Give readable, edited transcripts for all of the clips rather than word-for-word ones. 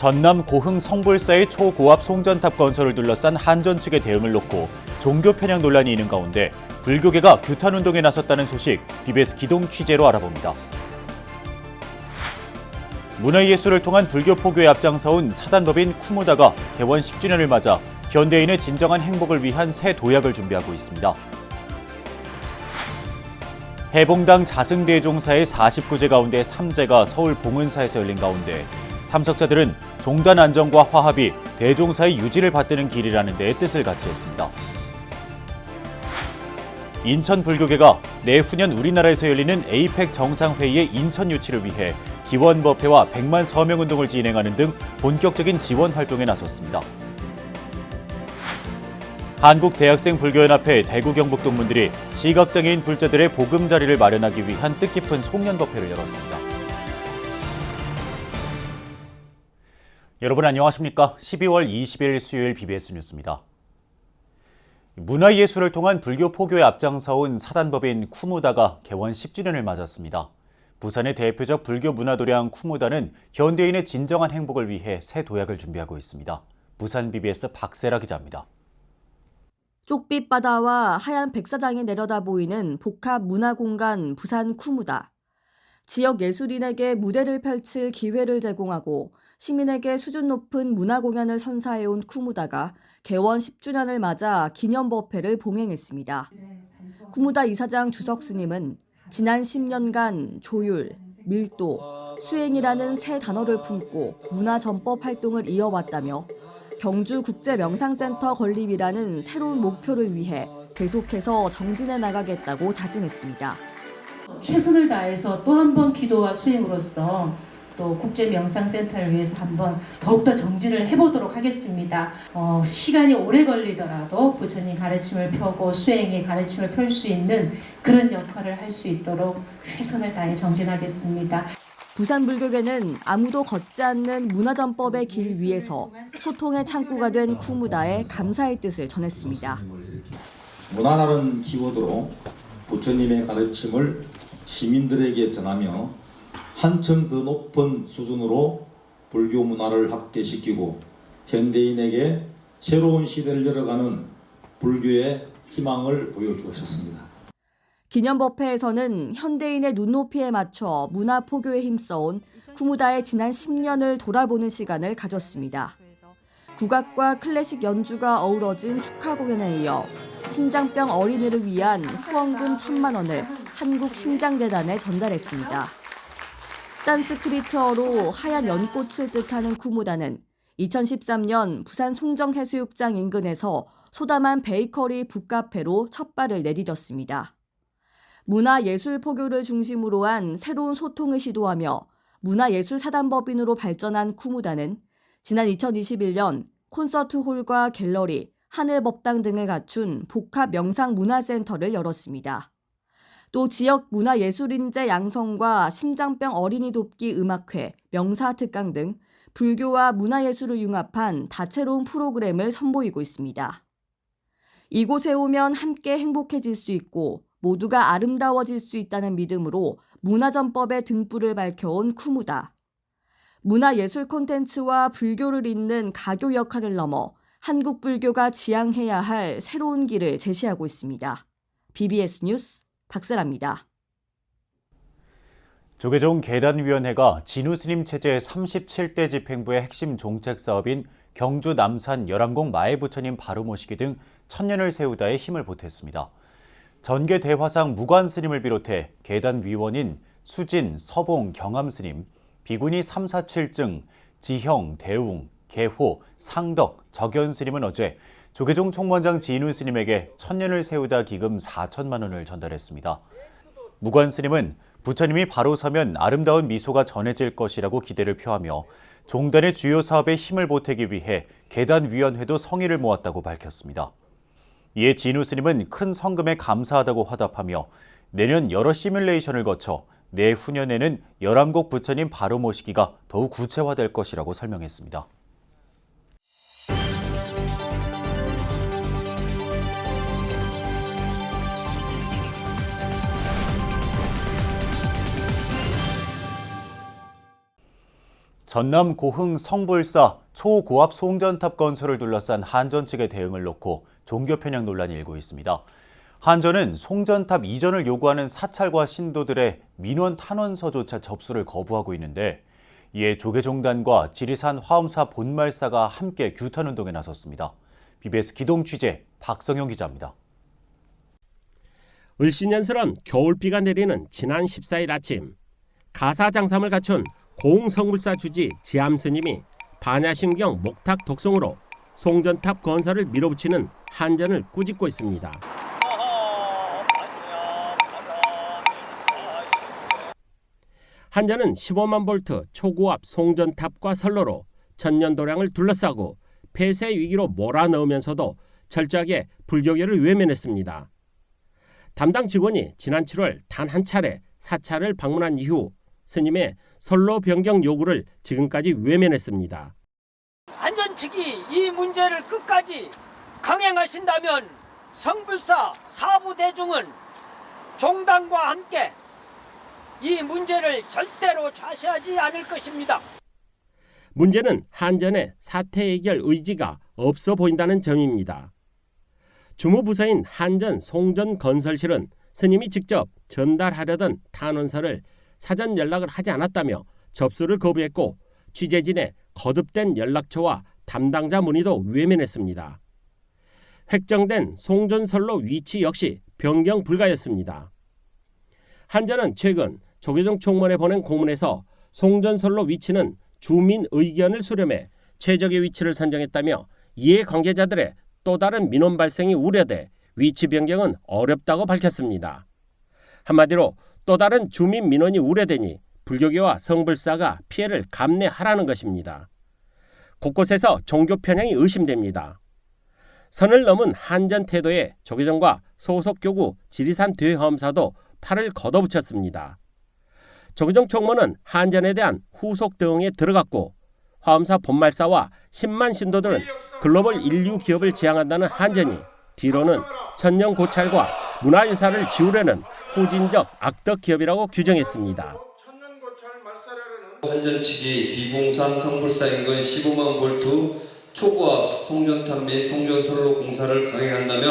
전남 고흥 성불사의 초고압 송전탑 건설을 둘러싼 한전 측의 대응을 놓고 종교 편향 논란이 있는 가운데 불교계가 규탄운동에 나섰다는 소식, BBS 기동 취재로 알아봅니다. 문화예술을 통한 불교 포교에 앞장서온 사단법인 쿠무다가 개원 10주년을 맞아 현대인의 진정한 행복을 위한 새 도약을 준비하고 있습니다. 해봉당 자승대종사의 49제 가운데 3제가 서울 봉은사에서 열린 가운데 참석자들은 종단 안정과 화합이 대종사의 유지를 받드는 길이라는 데 뜻을 같이 했습니다. 인천 불교계가 내후년 우리나라에서 열리는 에이펙 정상회의의 인천 유치를 위해 기원법회와 100만 서명운동을 진행하는 등 본격적인 지원 활동에 나섰습니다. 한국대학생불교연합회 대구 경북 동문들이 시각장애인 불자들의 보금자리를 마련하기 위한 뜻깊은 송년법회를 열었습니다. 여러분 안녕하십니까? 12월 20일 수요일 BBS 뉴스입니다. 문화예술을 통한 불교 포교에 앞장서온 사단법인 쿠무다가 개원 10주년을 맞았습니다. 부산의 대표적 불교 문화도량 쿠무다는 현대인의 진정한 행복을 위해 새 도약을 준비하고 있습니다. 부산 BBS 박세라 기자입니다. 쪽빛 바다와 하얀 백사장이 내려다 보이는 복합 문화공간 부산 쿠무다. 지역 예술인에게 무대를 펼칠 기회를 제공하고 시민에게 수준 높은 문화공연을 선사해온 쿠무다가 개원 10주년을 맞아 기념법회를 봉행했습니다. 쿠무다 이사장 주석 스님은 지난 10년간 조율, 밀도, 수행이라는 세 단어를 품고 문화전법 활동을 이어왔다며 경주국제명상센터 건립이라는 새로운 목표를 위해 계속해서 정진해 나가겠다고 다짐했습니다. 최선을 다해서 또 한 번 기도와 수행으로서 또 국제명상센터를 위해서 한번 더욱더 정진을 해보도록 하겠습니다. 시간이 오래 걸리더라도 부처님 가르침을 펴고 수행의 가르침을 펼 수 있는 그런 역할을 할 수 있도록 최선을 다해 정진하겠습니다. 부산불교계는 아무도 걷지 않는 문화전법의 길 위에서 소통의 창구가 된 쿠무다에 감사의 뜻을 전했습니다. 문화라는 키워드로 부처님의 가르침을 시민들에게 전하며 한층 더 높은 수준으로 불교 문화를 확대시키고 현대인에게 새로운 시대를 열어가는 불교의 희망을 보여주셨습니다. 기념법회에서는 현대인의 눈높이에 맞춰 문화 포교에 힘써온 쿠무다의 지난 10년을 돌아보는 시간을 가졌습니다. 국악과 클래식 연주가 어우러진 축하 공연에 이어 심장병 어린이를 위한 후원금 1,000만 원을 한국심장재단에 전달했습니다. 산스크리트어로 하얀 연꽃을 뜻하는 쿠무다는 2013년 부산 송정해수욕장 인근에서 소담한 베이커리 북카페로 첫 발을 내디뎠습니다. 문화예술 포교를 중심으로 한 새로운 소통을 시도하며 문화예술사단법인으로 발전한 쿠무다는 지난 2021년 콘서트홀과 갤러리, 하늘법당 등을 갖춘 복합 명상문화센터를 열었습니다. 또 지역 문화예술인재 양성과 심장병 어린이 돕기 음악회, 명사특강 등 불교와 문화예술을 융합한 다채로운 프로그램을 선보이고 있습니다. 이곳에 오면 함께 행복해질 수 있고 모두가 아름다워질 수 있다는 믿음으로 문화전법의 등불을 밝혀온 쿠무다. 문화예술 콘텐츠와 불교를 잇는 가교 역할을 넘어 한국 불교가 지향해야 할 새로운 길을 제시하고 있습니다. BBS 뉴스 박세라입니다. 조계종 계단위원회가 진우 스님 체제 37대 집행부의 핵심 종책 사업인 경주 남산 열암공 마애부처님 바로 모시기 등 천년을 세우다에 힘을 보탰습니다. 전계 대화상 무관 스님을 비롯해 계단위원인 수진, 서봉, 경암 스님, 비구니 347증, 지형, 대웅, 개호, 상덕, 적연 스님은 어제 조계종 총무원장 진우 스님에게 천년을 세우다 기금 4천만 원을 전달했습니다. 무관 스님은 부처님이 바로 서면 아름다운 미소가 전해질 것이라고 기대를 표하며 종단의 주요 사업에 힘을 보태기 위해 계단위원회도 성의를 모았다고 밝혔습니다. 이에 진우 스님은 큰 성금에 감사하다고 화답하며 내년 여러 시뮬레이션을 거쳐 내후년에는 열암곡 부처님 바로 모시기가 더욱 구체화될 것이라고 설명했습니다. 전남 고흥 성불사 초고압 송전탑 건설을 둘러싼 한전 측의 대응을 놓고 종교 편향 논란이 일고 있습니다. 한전은 송전탑 이전을 요구하는 사찰과 신도들의 민원 탄원서조차 접수를 거부하고 있는데, 이에 조계종단과 지리산 화엄사 본말사가 함께 규탄운동에 나섰습니다. BBS 기동 취재 박성용 기자입니다. 을씨년스런 겨울비가 내리는 지난 14일 아침, 가사장삼을 갖춘 고흥 성불사 주지 지암 스님이 반야심경 목탁 독송으로 송전탑 건설을 밀어붙이는 한전을 꾸짖고 있습니다. 한전은 15만 볼트 초고압 송전탑과 선로로 천년도량을 둘러싸고 폐쇄 위기로 몰아넣으면서도 철저하게 불교계를 외면했습니다. 담당 직원이 지난 7월 단 한 차례 사찰을 방문한 이후 스님의 선로 변경 요구를 지금까지 외면했습니다. 한전 측이 이 문제를 끝까지 강행하신다면 성불사 사부 대중은 종단과 함께 이 문제를 절대로 좌시하지 않을 것입니다. 문제는 한전의 사태 해결 의지가 없어 보인다는 점입니다. 주무부서인 한전 송전건설실은 스님이 직접 전달하려던 탄원서를 사전 연락을 하지 않았다며 접수를 거부했고, 취재진의 거듭된 연락처와 담당자 문의도 외면했습니다. 획정된 송전선로 위치 역시 변경 불가였습니다. 한전은 최근 조계종 총무원에 보낸 공문에서 송전선로 위치는 주민 의견을 수렴해 최적의 위치를 선정했다며, 이해 관계자들의 또 다른 민원 발생이 우려돼 위치 변경은 어렵다고 밝혔습니다. 한마디로 또 다른 주민 민원이 우려되니 불교계와 성불사가 피해를 감내하라는 것입니다. 곳곳에서 종교 편향이 의심됩니다. 선을 넘은 한전 태도에 조계종과 소속 교구 지리산 대화엄사도 팔을 걷어붙였습니다. 조계종 총무는 한전에 대한 후속 대응에 들어갔고, 화엄사 본말사와 10만 신도들은 글로벌 인류 기업을 지향한다는 한전이 뒤로는 천년 고찰과 문화유산을 지우려는 후진적 악덕 기업이라고 규정했습니다. 한전 측이 비공산 성불사 인근 15만 볼트 초고압 송전탑 및 송전선로 공사를 강행한다면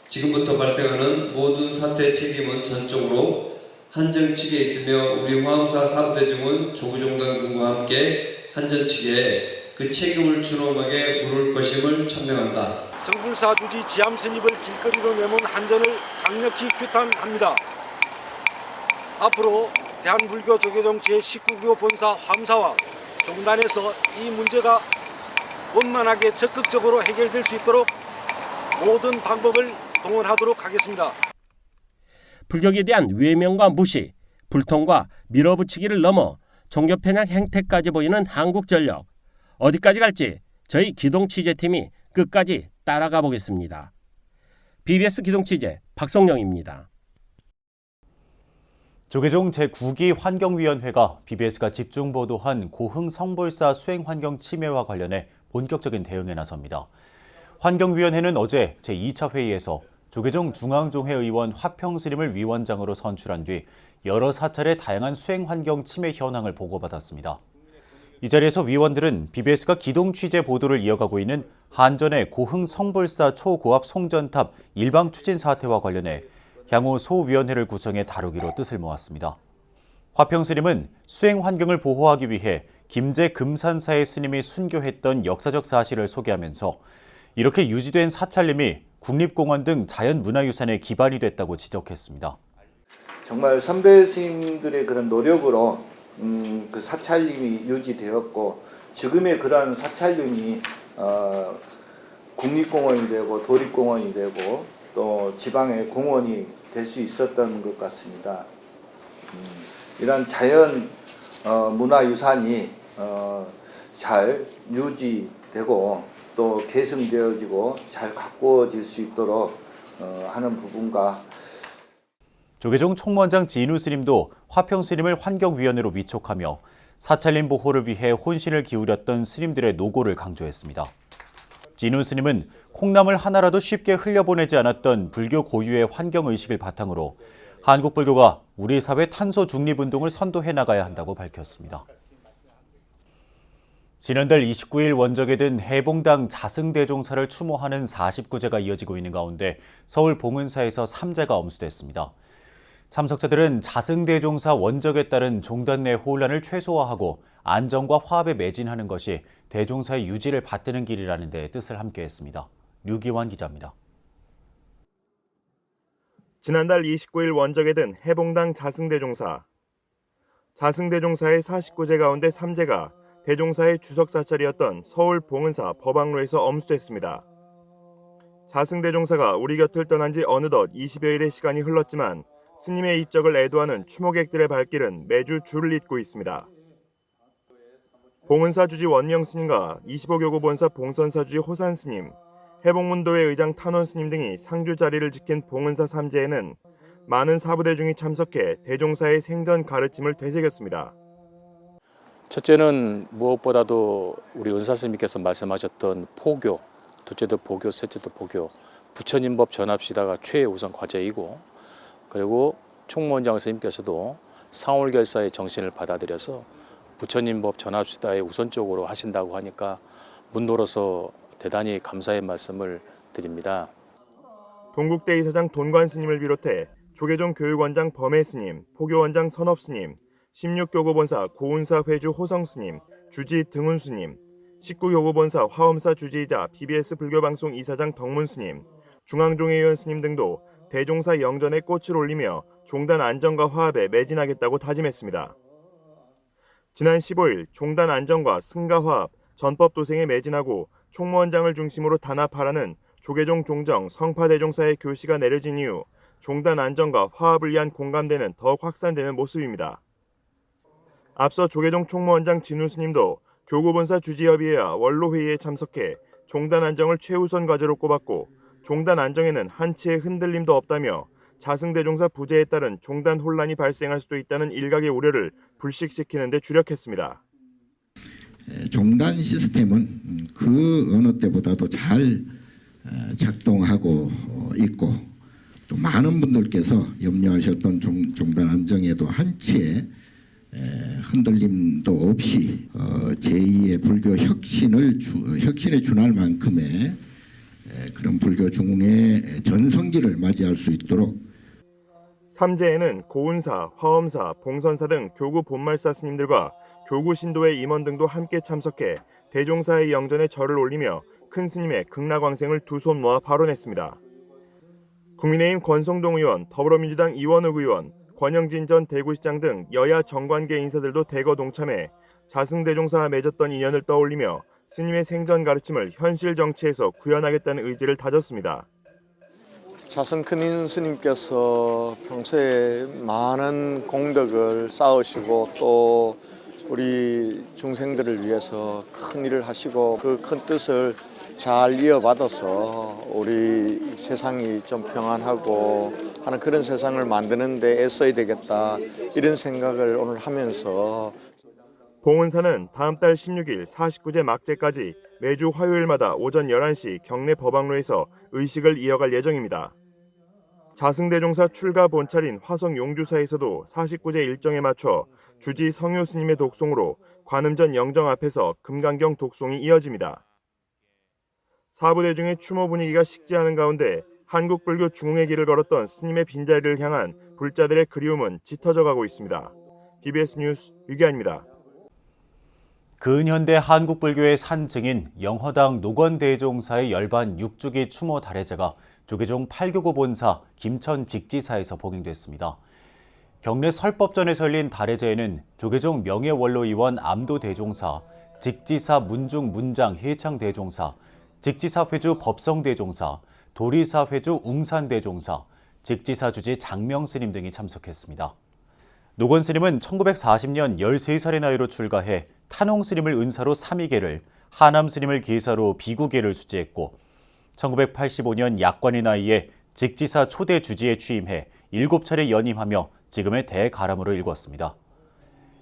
지금부터 발생하는 모든 사태 책임은 전적으로 한전 측에 있으며, 우리 화엄사 사부대중은 조계종단 등과 함께 한전 측에 그 책임을 준엄하게 물을 것임을 천명한다. 성불사 주지 지암 스님을 길거리로 내몬 한전을 강력히 규탄합니다. 앞으로 대한불교 조계종 제19교 본사 화엄사와 종단에서 이 문제가 원만하게 적극적으로 해결될 수 있도록 모든 방법을 동원하도록 하겠습니다. 불교에 대한 외면과 무시, 불통과 밀어붙이기를 넘어 종교 편향 행태까지 보이는 한국전력. 어디까지 갈지 저희 기동 취재팀이 끝까지 따라가 보겠습니다. BBS 기동 취재 박성영입니다. 조계종 제9기 환경위원회가 BBS가 집중 보도한 고흥 성불사 수행환경 침해와 관련해 본격적인 대응에 나섭니다. 환경위원회는 어제 제2차 회의에서 조계종 중앙종회 의원 화평 스님을 위원장으로 선출한 뒤 여러 사찰의 다양한 수행환경 침해 현황을 보고받았습니다. 이 자리에서 위원들은 BBS가 기동 취재 보도를 이어가고 있는 한전의 고흥 성불사 초고압 송전탑 일방 추진 사태와 관련해 향후 소위원회를 구성해 다루기로 뜻을 모았습니다. 화평 스님은 수행 환경을 보호하기 위해 김제 금산사의 스님이 순교했던 역사적 사실을 소개하면서 이렇게 유지된 사찰림이 국립공원 등 자연문화유산의 기반이 됐다고 지적했습니다. 정말 선배 스님들의 그런 노력으로 그 사찰림이 유지되었고, 지금의 그러한 사찰림이 국립공원이 되고 도립공원이 되고 또 지방의 공원이 될 수 있었던 것 같습니다. 이런 자연 문화유산이 잘 유지되고 또 계승되어지고 잘 가꾸어질 수 있도록 하는 부분과, 조계종 총무원장 진우 스님도 화평 스님을 환경위원회로 위촉하며 사찰림 보호를 위해 혼신을 기울였던 스님들의 노고를 강조했습니다. 진우 스님은 콩나물 하나라도 쉽게 흘려보내지 않았던 불교 고유의 환경의식을 바탕으로 한국 불교가 우리 사회 탄소 중립운동을 선도해 나가야 한다고 밝혔습니다. 지난달 29일 원적에 든 해봉당 자승대종사를 추모하는 49제가 이어지고 있는 가운데 서울 봉은사에서 3제가 엄수됐습니다. 참석자들은 자승대종사 원적에 따른 종단 내 혼란을 최소화하고 안정과 화합에 매진하는 것이 대종사의 유지를 받드는 길이라는 데 뜻을 함께했습니다. 류기환 기자입니다. 지난달 29일 원적에 든 해봉당 자승대종사. 자승대종사의 49제 가운데 3제가 대종사의 주석 사찰이었던 서울 봉은사 법왕로에서 엄수됐습니다. 자승대종사가 우리 곁을 떠난 지 어느덧 20여일의 시간이 흘렀지만 스님의 입적을 애도하는 추모객들의 발길은 매주 줄을 잇고 있습니다. 봉은사 주지 원령 스님과 25교구 본사 봉선사 주지 호산 스님, 해봉문도회 의장 탄원 스님 등이 상주 자리를 지킨 봉은사 3제에는 많은 사부대중이 참석해 대종사의 생전 가르침을 되새겼습니다. 첫째는 무엇보다도 우리 은사 스님께서 말씀하셨던 포교, 둘째도 포교, 셋째도 포교, 부처님법 전합시다가 최우선 과제이고, 그리고 총무원장 스님께서도 상월결사의 정신을 받아들여서 부처님법 전합시다에 우선적으로 하신다고 하니까 문도로서 대단히 감사의 말씀을 드립니다. 동국대 이사장 돈관 스님을 비롯해 조계종 교육원장 범해 스님, 포교원장 선업 스님, 16교구 본사 고운사 회주 호성 스님, 주지 등운 스님, 19교구 본사 화엄사 주지이자 BBS 불교방송 이사장 덕문 스님, 중앙종회의원 스님 등도 대종사 영전에 꽃을 올리며 종단 안정과 화합에 매진하겠다고 다짐했습니다. 지난 15일 종단 안정과 승가 화합, 전법 도생에 매진하고 총무원장을 중심으로 단합하라는 조계종 종정 성파대종사의 교시가 내려진 이후 종단 안정과 화합을 위한 공감대는 더욱 확산되는 모습입니다. 앞서 조계종 총무원장 진우 스님도 교구본사 주지협의회와 원로회의에 참석해 종단 안정을 최우선 과제로 꼽았고, 종단 안정에는 한치의 흔들림도 없다며 자승대종사 부재에 따른 종단 혼란이 발생할 수도 있다는 일각의 우려를 불식시키는 데 주력했습니다. 종단 시스템은 그 어느 때보다도 잘 작동하고 있고, 또 많은 분들께서 염려하셨던 종단 안정에도 한치의 흔들림도 없이 제2의 불교 혁신에 준할 만큼의 그런 불교 중흥의 전성기를 맞이할 수 있도록 3제에는 고운사, 화엄사, 봉선사 등 교구 본말사 스님들과 교구 신도의 임원 등도 함께 참석해 대종사의 영전에 절을 올리며 큰 스님의 극락왕생을 두 손 모아 발언했습니다. 국민의힘 권성동 의원, 더불어민주당 이원욱 의원, 권영진 전 대구시장 등 여야 정관계 인사들도 대거 동참해 자승대종사와 맺었던 인연을 떠올리며 스님의 생전 가르침을 현실 정치에서 구현하겠다는 의지를 다졌습니다. 자승큰 스님께서 평소에 많은 공덕을 쌓으시고 또 우리 중생들을 위해서 큰 일을 하시고 그 큰 뜻을 잘 이어받아서 우리 세상이 좀 평안하고 하는 그런 세상을 만드는 데 애써야 되겠다, 이런 생각을 오늘 하면서 봉은사는 다음 달 16일 49제 막제까지 매주 화요일마다 오전 11시 경내 법왕로에서 의식을 이어갈 예정입니다. 자승대종사 출가 본찰인 화성 용주사에서도 49제 일정에 맞춰 주지 성효 스님의 독송으로 관음전 영정 앞에서 금강경 독송이 이어집니다. 사부대중의 추모 분위기가 식지 않은 가운데 한국 불교 중흥의 길을 걸었던 스님의 빈자리를 향한 불자들의 그리움은 짙어져 가고 있습니다. BBS 뉴스 유기환입니다. 근현대 한국 불교의 산증인 영허당 노건대종사의 열반 6주기 추모 달해제가 조계종 8교구 본사 김천 직지사에서 봉행됐습니다. 경내 설법전에서 열린 달해제에는 조계종 명예원로의원 암도대종사, 직지사 문중 문장 해창대종사, 직지사 회주 법성대종사, 도리사 회주 웅산대종사, 직지사 주지 장명스님 등이 참석했습니다. 노건스님은 1940년 13살의 나이로 출가해 탄홍스님을 은사로 3위계를, 하남스님을 계사로 비구계를 수지했고 1985년 약관의 나이에 직지사 초대 주지에 취임해 7차례 연임하며 지금의 대가람으로 일궜습니다.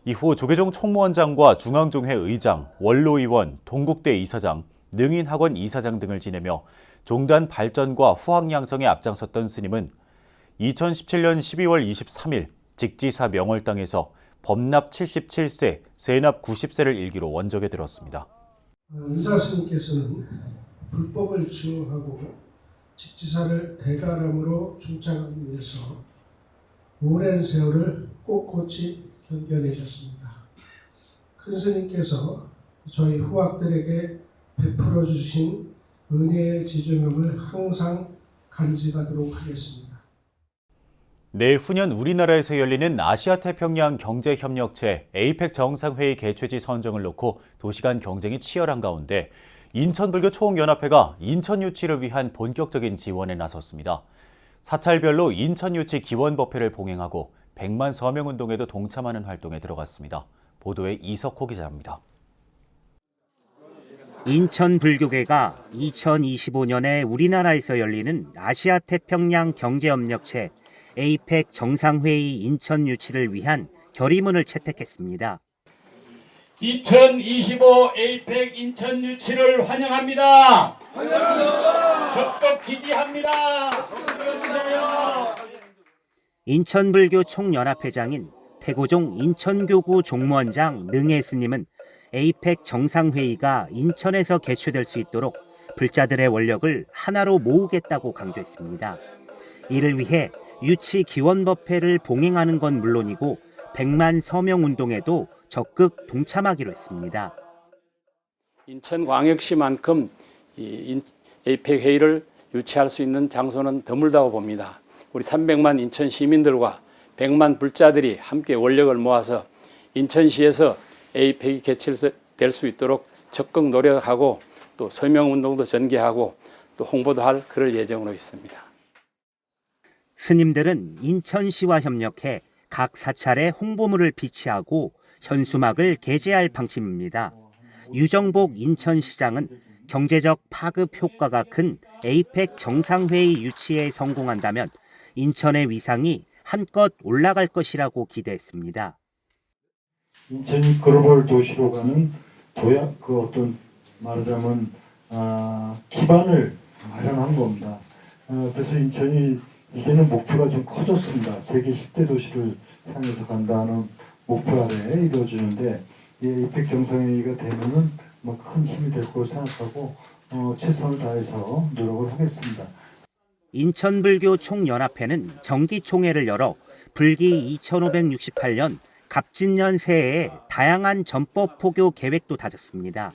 이후 조계종 총무원장과 중앙종회 의장, 원로의원, 동국대 이사장, 능인학원 이사장 등을 지내며 종단 발전과 후학 양성에 앞장섰던 스님은 2017년 12월 23일 직지사 명월당에서 범납 77세, 쇠납 90세를 일기로 원적에 들었습니다. 은사 스님께서는 불법을 증오하고 직지사를 대가람으로 중창하기 위해서 오랜 세월을 꼿꼿이 견뎌내셨습니다. 큰 스님께서 저희 후학들에게 베풀어 주신 은혜의 지중함을 항상 간직하도록 하겠습니다. 내후년 우리나라에서 열리는 아시아태평양 경제협력체 에이펙 정상회의 개최지 선정을 놓고 도시 간 경쟁이 치열한 가운데 인천불교 총연합회가 인천유치를 위한 본격적인 지원에 나섰습니다. 사찰별로 인천유치 기원법회를 봉행하고 100만 서명운동에도 동참하는 활동에 들어갔습니다. 보도에 이석호 기자입니다. 인천불교계가 2025년에 우리나라에서 열리는 아시아태평양 경제협력체 에이펙 정상회의 인천 유치를 위한 결의문을 채택했습니다. 2025 에이펙 인천 유치를 환영합니다. 적극 지지합니다. 인천불교 총연합회장인 태고종 인천교구 종무원장 능혜 스님은 에이펙 정상회의가 인천에서 개최될 수 있도록 불자들의 원력을 하나로 모으겠다고 강조했습니다. 이를 위해 유치 기원법회를 봉행하는 건 물론이고 100만 서명운동에도 적극 동참하기로 했습니다. 인천광역시만큼 에이펙 회의를 유치할 수 있는 장소는 드물다고 봅니다. 우리 300만 인천 시민들과 100만 불자들이 함께 원력을 모아서 인천시에서 에이펙이 개최될 수 있도록 적극 노력하고 또 서명운동도 전개하고 또 홍보도 할 그럴 예정으로 있습니다. 스님들은 인천시와 협력해 각 사찰에 홍보물을 비치하고 현수막을 게재할 방침입니다. 유정복 인천시장은 경제적 파급 효과가 큰 에이펙 정상회의 유치에 성공한다면 인천의 위상이 한껏 올라갈 것이라고 기대했습니다. 인천이 글로벌 도시로 가는 어떤 말하자면 기반을 마련한 겁니다. 그래서 인천이 이제는 목표가 좀 커졌습니다. 세계 10대 도시를 향해서 간다는 목표 아래에 이루어지는데 이 에이펙 정상회의가 되면은 큰 힘이 될 거로 생각하고 최선을 다해서 노력을 하겠습니다. 인천불교 총연합회는 정기총회를 열어 불기 2568년 갑진년 새해에 다양한 전법 포교 계획도 다졌습니다.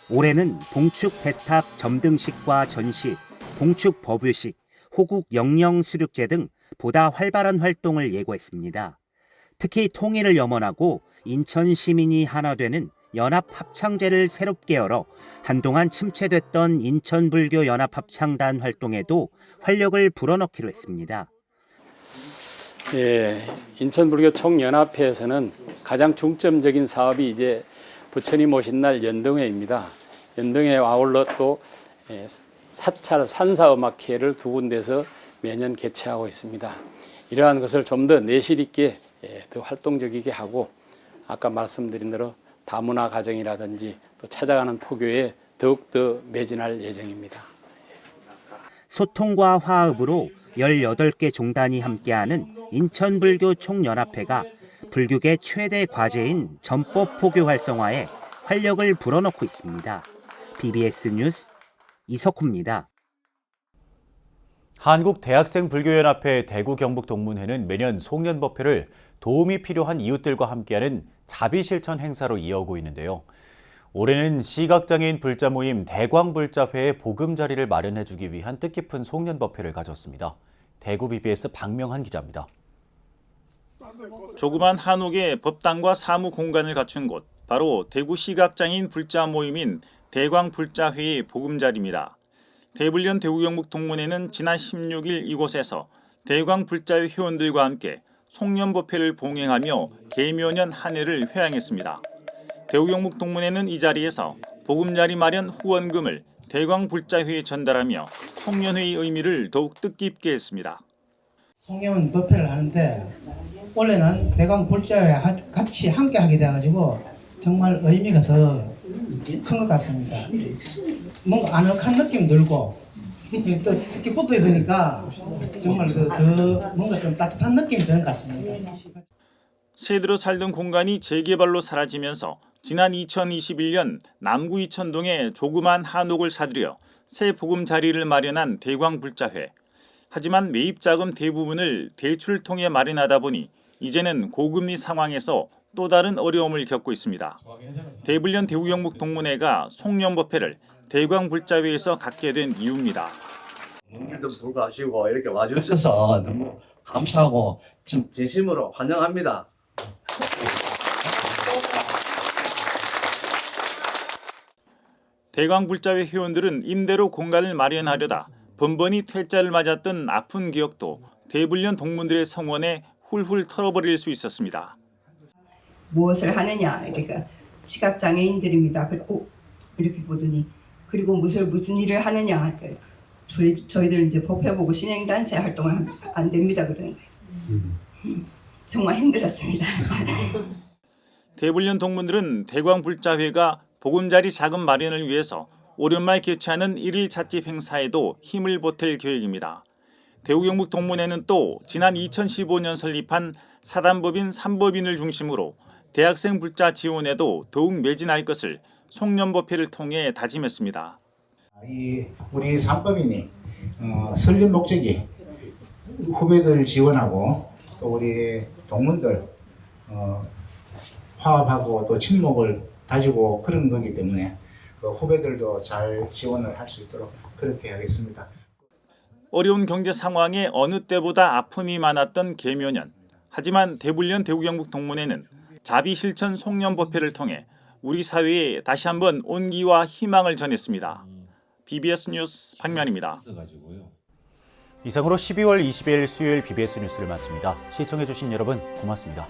올해는 봉축 대탑 점등식과 전시, 봉축 법유식, 호국 영령 수륙제 등 보다 활발한 활동을 예고했습니다. 특히 통일을 염원하고 인천 시민이 하나 되는 연합 합창제를 새롭게 열어 한동안 침체됐던 인천불교 연합 합창단 활동에도 활력을 불어넣기로 했습니다. 인천불교 총연합회에서는 가장 중점적인 사업이 이제 부처님 오신 날 연등회입니다. 연등회와 아울러 또 사찰 산사음악회를 두 군데서 매년 개최하고 있습니다. 이러한 것을 좀 더 내실 있게 더 활동적이게 하고 아까 말씀드린 대로 다문화 가정이라든지 또 찾아가는 포교에 더욱더 매진할 예정입니다. 소통과 화합으로 18개 종단이 함께하는 인천불교 총연합회가 불교계 최대 과제인 전법 포교 활성화에 활력을 불어넣고 있습니다. BBS 뉴스 이석호입니다. 한국대학생불교연합회 대구 경북 동문회는 매년 송년법회를 도움이 필요한 이웃들과 함께하는 자비실천 행사로 이어오고 있는데요. 올해는 시각장애인 불자 모임 대광불자회의 보금자리를 마련해주기 위한 뜻깊은 송년법회를 가졌습니다. 대구 BBS 박명한 기자입니다. 조그만 한옥에 법당과 사무 공간을 갖춘 곳, 바로 대구 시각장애인 불자 모임인 대광불자회의 보금자리입니다. 대불련 대구 경북 동문회는 지난 16일 이곳에서 대광불자회 회원들과 함께 송년법회를 봉행하며 계묘년 한 해를 회항했습니다. 대구 경북 동문회는 이 자리에서 보금자리 마련 후원금을 대광불자회에 전달하며 송년회의 의미를 더욱 뜻깊게 했습니다. 송년법회를 하는데 원래는 대광불자회와 같이 함께 하게 돼가지고 정말 의미가 더 큰 것 같습니다. 뭔가 아늑한 느낌 들고 또 특히 붙어 있으니까 정말 더 뭔가 좀 따뜻한 느낌이 드는 것 같습니다. 새들어 살던 공간이 재개발로 사라지면서 지난 2021년 남구 이천동에 조그만 한옥을 사들여 새 보금자리를 마련한 대광불자회. 하지만 매입 자금 대부분을 대출을 통해 마련하다 보니 이제는 고금리 상황에서 또 다른 어려움을 겪고 있습니다. 대불련 대구경북동문회가 송년법회를 대광불자회에서 갖게 된 이유입니다. 먼 길도 불구하시고 이렇게 와주셔서 너무 감사하고 진심으로 환영합니다. 대광불자회 회원들은 임대로 공간을 마련하려다 번번이 퇴짜를 맞았던 아픈 기억도 대불련 동문들의 성원에 훌훌 털어버릴 수 있었습니다. 무엇을 하느냐, 그러니까 시각장애인들입니다. 이렇게 보더니 그리고 무슨 일을 하느냐, 저희들 이제 법회보고 신행단체 활동을 하면 안 됩니다 그러는 거예요. 정말 힘들었습니다. 대불련 동문들은 대광불자회가 보금자리 자금 마련을 위해서 오랜말 개최하는 1일 찻집 행사에도 힘을 보탤 계획입니다. 대구경북 동문회는 또 지난 2015년 설립한 사단법인 3법인을 중심으로 대학생 불자 지원에도 더욱 매진할 것을 송년법회를 통해 다짐했습니다. 우리 3법인이 설립 목적이 후배들 지원하고 또 우리 동문들 화합하고 또 친목을 다지고 그런 거기 때문에 후배들도 잘 지원을 할 수 있도록 그렇게 하겠습니다. 어려운 경제 상황에 어느 때보다 아픔이 많았던 계묘년. 하지만 대불련 대구경북 동문회는 자비실천 송년법회를 통해 우리 사회에 다시 한번 온기와 희망을 전했습니다. BBS 뉴스 박면입니다. 이상으로 12월 20일 수요일 BBS 뉴스를 마칩니다. 시청해주신 여러분 고맙습니다.